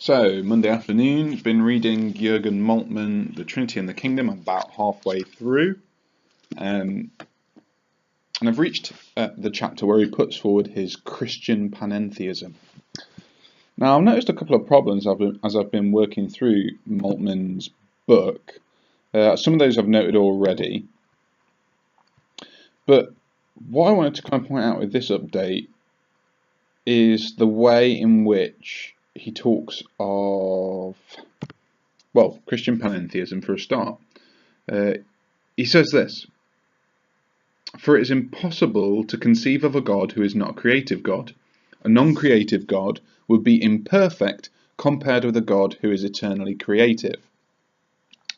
So, Monday afternoon, been reading Jürgen Moltmann, The Trinity and the Kingdom. I'm about halfway through. And I've reached the chapter where he puts forward his Christian panentheism. Now, I've noticed a couple of problems as I've been working through Moltmann's book. Some of those I've noted already. But what I wanted to kind of point out with this update is the way in which he talks of, well, Christian panentheism for a start. He says this: "For it is impossible to conceive of a God who is not a creative God. A non-creative God would be imperfect compared with a God who is eternally creative."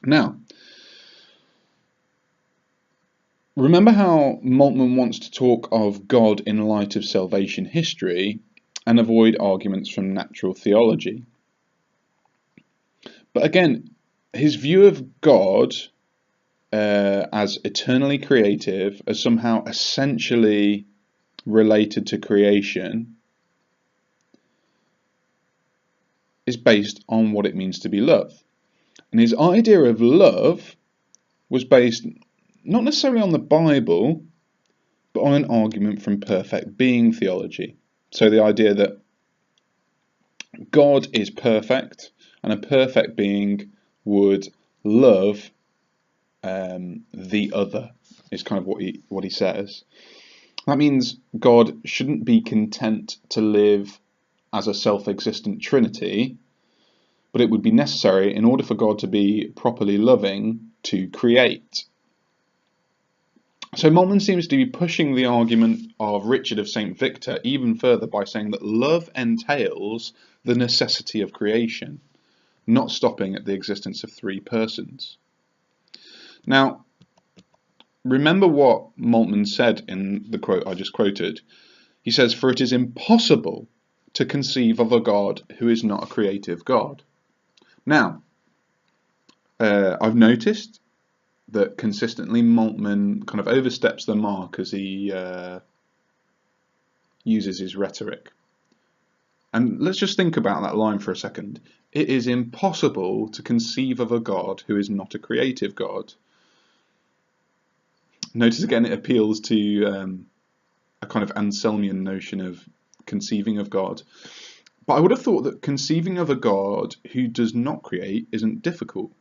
Now, remember how Moltmann wants to talk of God in light of salvation history and avoid arguments from natural theology. But again, his view of God as eternally creative, as somehow essentially related to creation, is based on what it means to be love. And his idea of love was based not necessarily on the Bible, but on an argument from perfect being theology. So the idea that God is perfect, and a perfect being would love the other, is kind of what he says. That means God shouldn't be content to live as a self-existent Trinity, but it would be necessary, in order for God to be properly loving, to create. So Moltmann seems to be pushing the argument of Richard of St. Victor even further by saying that love entails the necessity of creation, not stopping at the existence of three persons. Now, remember what Moltmann said in the quote I just quoted. He says, "For it is impossible to conceive of a God who is not a creative God." Now, I've noticed that consistently Moltmann kind of oversteps the mark as he uses his rhetoric. And let's just think about that line for a second. It is impossible to conceive of a God who is not a creative God. Notice again it appeals to a kind of Anselmian notion of conceiving of God. But I would have thought that conceiving of a God who does not create isn't difficult.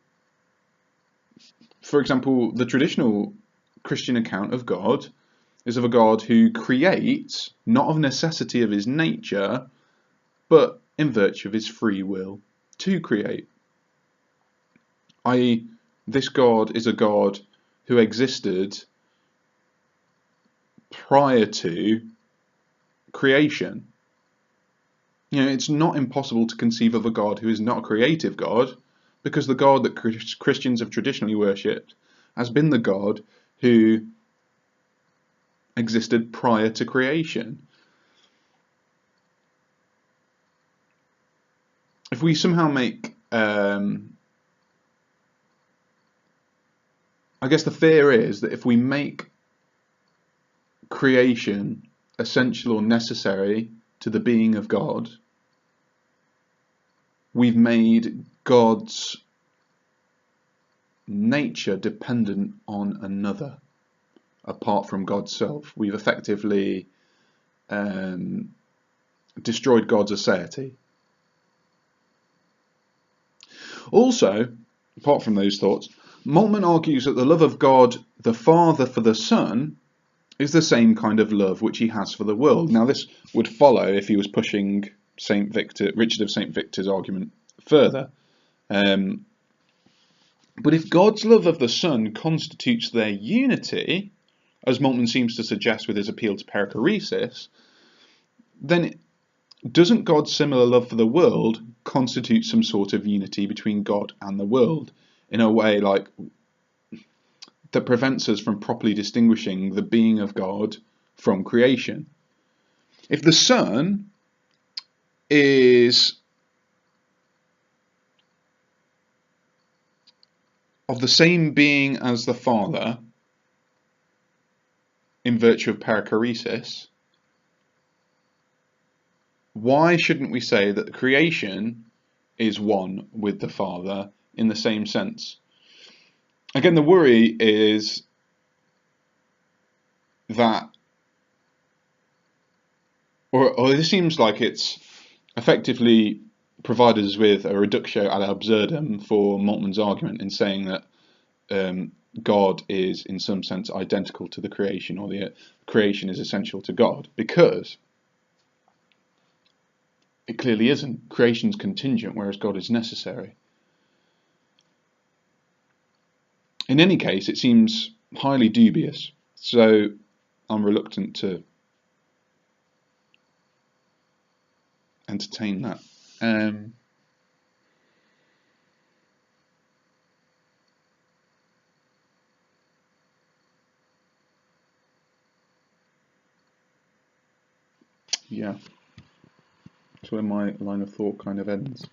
For example, the traditional Christian account of God is of a God who creates, not of necessity of his nature, but in virtue of his free will to create. I.e., this God is a God who existed prior to creation. It's not impossible to conceive of a God who is not a creative God, because the God that Christians have traditionally worshipped has been the God who existed prior to creation. If we somehow make, I guess the fear is that if we make creation essential or necessary to the being of God, we've made God's nature dependent on another, apart from God's self. We've effectively destroyed God's aseity. Also, apart from those thoughts, Moltmann argues that the love of God the Father for the Son is the same kind of love which he has for the world. Now, this would follow if he was pushing Richard of St. Victor's argument further. But if God's love of the Son constitutes their unity, as Moltmann seems to suggest with his appeal to perichoresis, then doesn't God's similar love for the world constitute some sort of unity between God and the world, in a way like that prevents us from properly distinguishing the being of God from creation? If the Son is of the same being as the Father in virtue of perichoresis, why shouldn't we say that the creation is one with the Father in the same sense. Again, the worry is that, or it seems like it's effectively provided us with a reductio ad absurdum for Moltmann's argument in saying that God is in some sense identical to the creation, or the creation is essential to God, because it clearly isn't. Creation's contingent, whereas God is necessary. In any case, it seems highly dubious, so I'm reluctant to entertain that. Yeah, that's where my line of thought kind of ends.